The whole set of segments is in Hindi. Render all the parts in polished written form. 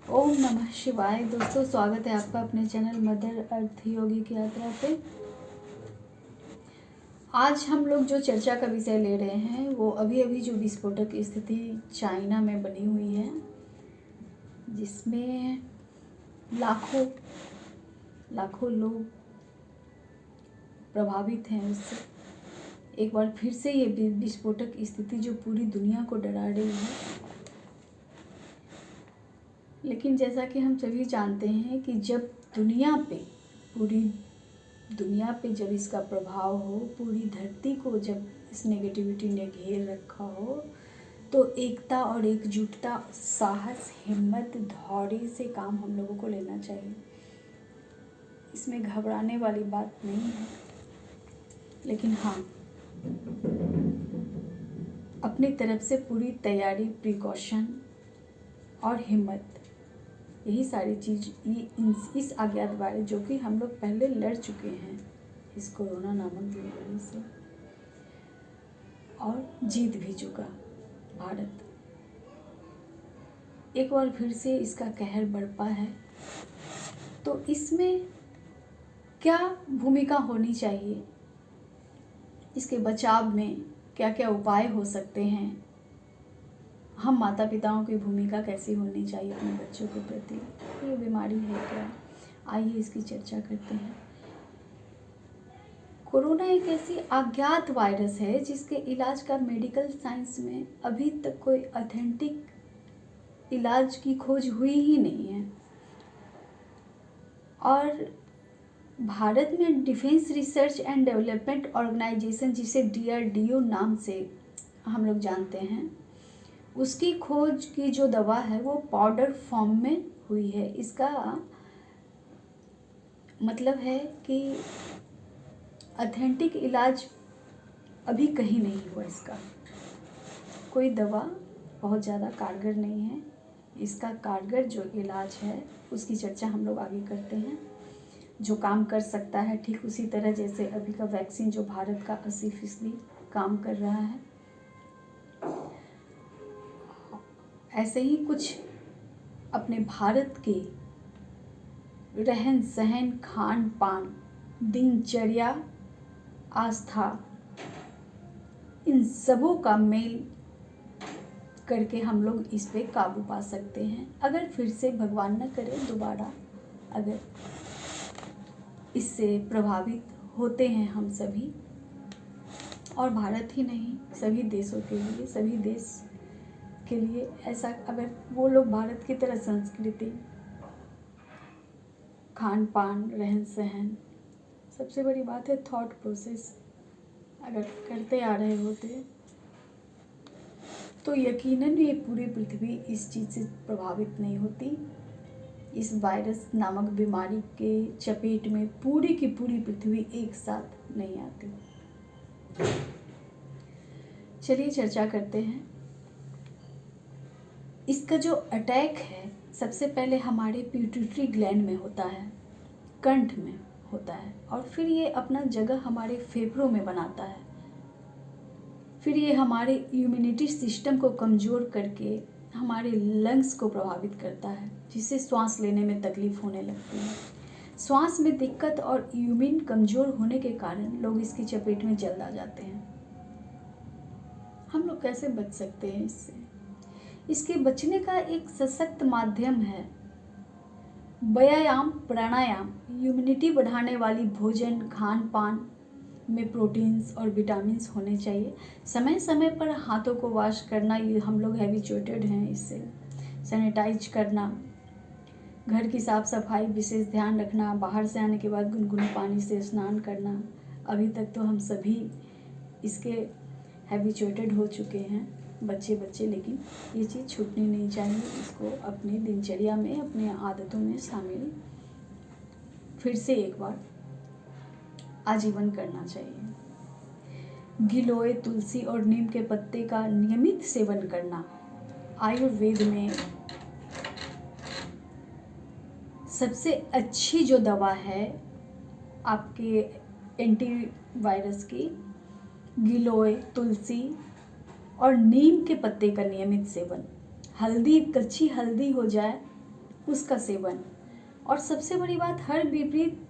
ओम नमः शिवाय। दोस्तों, स्वागत है आपका अपने चैनल मदर अर्थ योगी की यात्रा पे। आज हम लोग जो चर्चा का विषय ले रहे हैं वो अभी जो विस्फोटक स्थिति चाइना में बनी हुई है, जिसमें लाखों लोग प्रभावित हैं उससे। एक बार फिर से ये विस्फोटक स्थिति जो पूरी दुनिया को डरा रही है। लेकिन जैसा कि हम सभी जानते हैं कि जब पूरी दुनिया पे जब इसका प्रभाव हो, पूरी धरती को जब इस नेगेटिविटी ने घेर रखा हो, तो एकता और एकजुटता, साहस, हिम्मत, धैर्य से काम हम लोगों को लेना चाहिए। इसमें घबराने वाली बात नहीं है। लेकिन हाँ, अपनी तरफ से पूरी तैयारी, प्रिकॉशन और हिम्मत, यही सारी चीज़ इस अज्ञात वायरस जो कि हम लोग पहले लड़ चुके हैं इस कोरोना नामक बीमारी से, और जीत भी चुका भारत। एक बार फिर से इसका कहर बरपा है। तो इसमें क्या भूमिका होनी चाहिए, इसके बचाव में क्या क्या उपाय हो सकते हैं, हम माता पिताओं की भूमिका कैसी होनी चाहिए अपने बच्चों के प्रति, ये बीमारी है क्या, आइए इसकी चर्चा करते हैं। कोरोना एक ऐसी अज्ञात वायरस है जिसके इलाज का मेडिकल साइंस में अभी तक कोई ऑथेंटिक इलाज की खोज हुई ही नहीं है। और भारत में defence research and development organisation, जिसे DRDO नाम से हम लोग जानते हैं, उसकी खोज की जो दवा है वो पाउडर फॉर्म में हुई है। इसका मतलब है कि ऑथेंटिक इलाज अभी कहीं नहीं हुआ। इसका कोई दवा बहुत ज़्यादा कारगर नहीं है। इसका कारगर जो इलाज है उसकी चर्चा हम लोग आगे करते हैं। जो काम कर सकता है ठीक उसी तरह जैसे अभी का वैक्सीन जो भारत का 80% काम कर रहा है, ऐसे ही कुछ अपने भारत के रहन सहन, खान पान, दिनचर्या, आस्था, इन सबों का मेल करके हम लोग इस पे काबू पा सकते हैं। अगर फिर से भगवान न करे दोबारा अगर इससे प्रभावित होते हैं हम सभी, और भारत ही नहीं सभी देशों के लिए, सभी देश के लिए ऐसा अगर वो लोग भारत की तरह संस्कृति, खान पान, रहन सहन, सबसे बड़ी बात है थॉट प्रोसेस अगर करते आ रहे होते, तो यकीनन ये पूरी पृथ्वी इस चीज़ से प्रभावित नहीं होती। इस वायरस नामक बीमारी के चपेट में पूरी की पूरी पृथ्वी एक साथ नहीं आती। चलिए चर्चा करते हैं। इसका जो अटैक है सबसे पहले हमारे पिट्यूटरी ग्लैंड में होता है, कंठ में होता है, और फिर ये अपना जगह हमारे फेफड़ों में बनाता है। फिर ये हमारे इम्यूनिटी सिस्टम को कमज़ोर करके हमारे लंग्स को प्रभावित करता है, जिससे श्वास लेने में तकलीफ होने लगती है। श्वास में दिक्कत और इम्यून कमज़ोर होने के कारण लोग इसकी चपेट में जल्द आ जाते हैं। हम लोग कैसे बच सकते हैं इससे? इसके बचने का एक सशक्त माध्यम है व्यायाम, प्राणायाम। इम्यूनिटी बढ़ाने वाली भोजन, खान पान में प्रोटीन्स और विटामिन्स होने चाहिए। समय समय पर हाथों को वॉश करना, ये हम लोग हैबिचुएटेड हैं इससे। सैनिटाइज करना, घर की साफ़ सफाई विशेष ध्यान रखना, बाहर से आने के बाद गुनगुने पानी से स्नान करना। अभी तक तो हम सभी इसके हैबिचुएटेड हो चुके हैं, बच्चे, लेकिन ये चीज़ छूटनी नहीं चाहिए। इसको अपनी दिनचर्या में, अपने आदतों में शामिल फिर से एक बार आजीवन करना चाहिए। गिलोय, तुलसी और नीम के पत्ते का नियमित सेवन करना आयुर्वेद में सबसे अच्छी जो दवा है आपके एंटीवायरस की। गिलोय, तुलसी और नीम के पत्ते का नियमित सेवन। हल्दी, कच्ची हल्दी हो जाए उसका सेवन। और सबसे बड़ी बात, हर विपरीत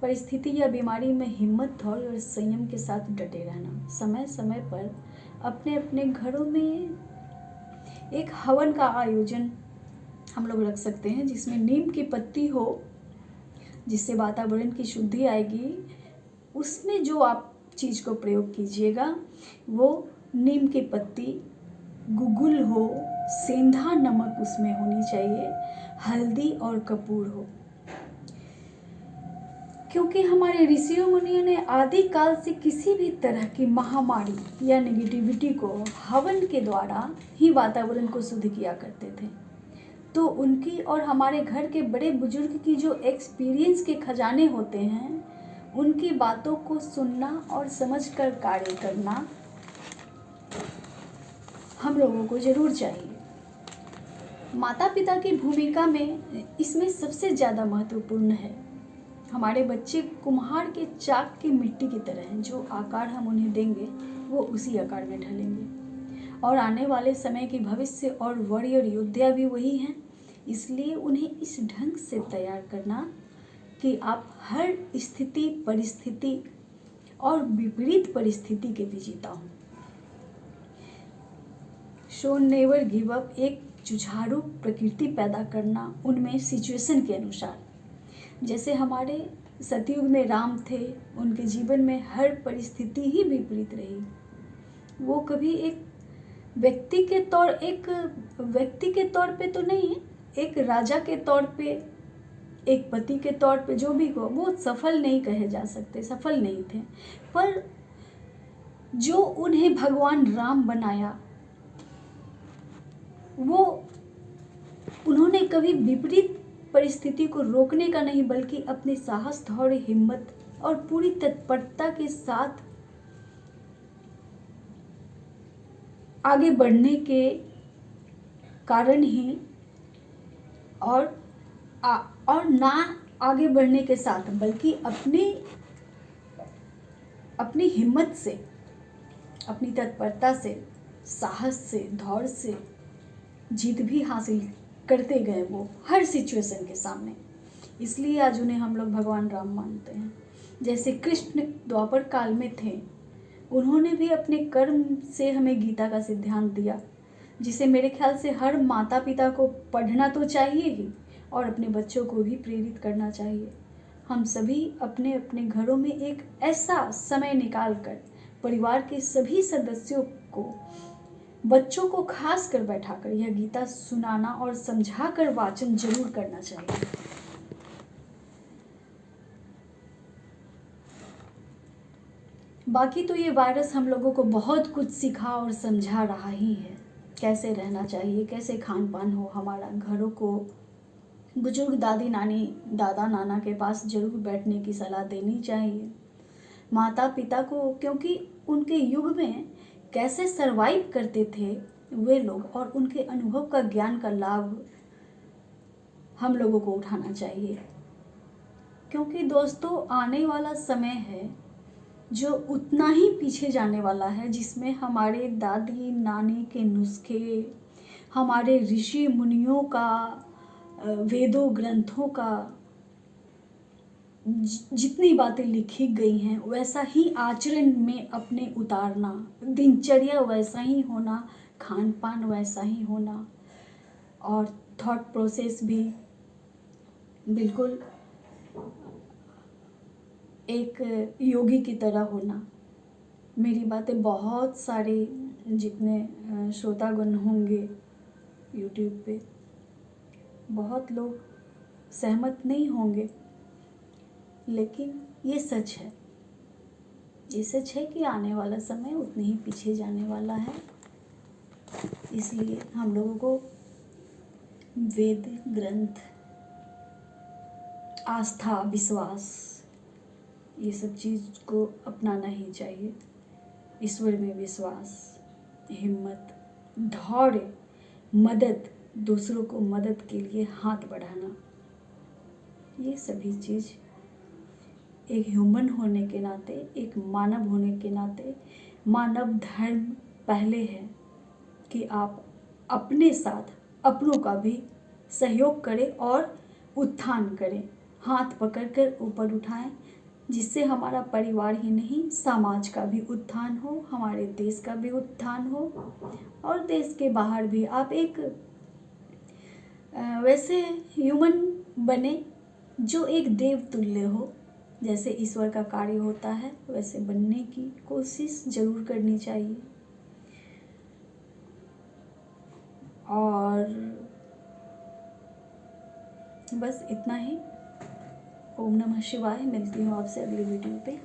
परिस्थिति या बीमारी में हिम्मत, धैर्य और संयम के साथ डटे रहना। समय समय पर अपने अपने घरों में एक हवन का आयोजन हम लोग रख सकते हैं, जिसमें नीम की पत्ती हो, जिससे वातावरण की शुद्धि आएगी। उसमें जो आप चीज़ को प्रयोग कीजिएगा वो नीम की पत्ती, गुगुल हो, सेंधा नमक उसमें होनी चाहिए, हल्दी और कपूर हो। क्योंकि हमारे ऋषियों मुनियों ने आदिकाल से किसी भी तरह की महामारी या नेगेटिविटी को हवन के द्वारा ही वातावरण को शुद्ध किया करते थे। तो उनकी और हमारे घर के बड़े बुजुर्ग की जो एक्सपीरियंस के खजाने होते हैं, उनकी बातों को सुनना और समझकर कार्य करना हम लोगों को ज़रूर चाहिए। माता पिता की भूमिका में इसमें सबसे ज़्यादा महत्वपूर्ण है। हमारे बच्चे कुम्हार के चाक की मिट्टी की तरह हैं, जो आकार हम उन्हें देंगे वो उसी आकार में ढलेंगे। और आने वाले समय की भविष्य और वॉरियर योद्धा भी वही हैं। इसलिए उन्हें इस ढंग से तैयार करना कि आप हर स्थिति, परिस्थिति और विपरीत परिस्थिति के विजेता हों। शो नेवर गिव अप, एक जुझारू प्रकृति पैदा करना उनमें सिचुएशन के अनुसार। जैसे हमारे सतयुग में राम थे, उनके जीवन में हर परिस्थिति ही विपरीत रही। वो कभी एक व्यक्ति के तौर पे तो नहीं, एक राजा के तौर पे, एक पति के तौर पे, जो भी हो, वो सफल नहीं कहे जा सकते, सफल नहीं थे। पर जो उन्हें भगवान राम बनाया, वो उन्होंने कभी विपरीत परिस्थिति को रोकने का नहीं, बल्कि अपने साहस, धैर्य, हिम्मत और पूरी तत्परता के साथ आगे बढ़ने के कारण ही और ना आगे बढ़ने के साथ, बल्कि अपनी हिम्मत से, अपनी तत्परता से, साहस से, धैर्य से जीत भी हासिल करते गए वो हर सिचुएशन के सामने। इसलिए आज उन्हें हम लोग भगवान राम मानते हैं। जैसे कृष्ण द्वापर काल में थे, उन्होंने भी अपने कर्म से हमें गीता का सिद्धांत दिया, जिसे मेरे ख्याल से हर माता पिता को पढ़ना तो चाहिए ही और अपने बच्चों को भी प्रेरित करना चाहिए। हम सभी अपने अपने घरों में एक ऐसा समय निकाल कर परिवार के सभी सदस्यों को, बच्चों को खास कर बैठाकर यह गीता सुनाना और समझाकर वाचन जरूर करना चाहिए। बाकी तो ये वायरस हम लोगों को बहुत कुछ सिखा और समझा रहा ही है, कैसे रहना चाहिए, कैसे खान पान हो हमारा। घरों को बुजुर्ग दादी नानी, दादा नाना के पास जरूर बैठने की सलाह देनी चाहिए। माता पिता को, क्योंकि उनके युग में कैसे सरवाइव करते थे वे लोग, और उनके अनुभव का, ज्ञान का लाभ हम लोगों को उठाना चाहिए। क्योंकि दोस्तों, आने वाला समय है जो उतना ही पीछे जाने वाला है, जिसमें हमारे दादी नानी के नुस्खे, हमारे ऋषि मुनियों का, वेदों ग्रंथों का जितनी बातें लिखी गई हैं वैसा ही आचरण में अपने उतारना, दिनचर्या वैसा ही होना, खान पान वैसा ही होना, और थॉट प्रोसेस भी बिल्कुल एक योगी की तरह होना। मेरी बातें बहुत सारे जितने श्रोतागण होंगे यूट्यूब पे, बहुत लोग सहमत नहीं होंगे, लेकिन ये सच है। ये सच है कि आने वाला समय उतने ही पीछे जाने वाला है। इसलिए हम लोगों को वेद ग्रंथ, आस्था, विश्वास, ये सब चीज़ को अपनाना ही चाहिए। ईश्वर में विश्वास, हिम्मत, धैर्य, मदद, दूसरों को मदद के लिए हाथ बढ़ाना, ये सभी चीज़ एक ह्यूमन होने के नाते, एक मानव होने के नाते, मानव धर्म पहले है कि आप अपने साथ अपनों का भी सहयोग करें और उत्थान करें, हाथ पकड़कर ऊपर उठाएं, जिससे हमारा परिवार ही नहीं समाज का भी उत्थान हो, हमारे देश का भी उत्थान हो और देश के बाहर भी आप एक वैसे ह्यूमन बने जो एक देव तुल्य हो। जैसे ईश्वर का कार्य होता है वैसे बनने की कोशिश जरूर करनी चाहिए। और बस इतना ही। ओम नमः शिवाय। मिलती हूँ आपसे अगली वीडियो पे।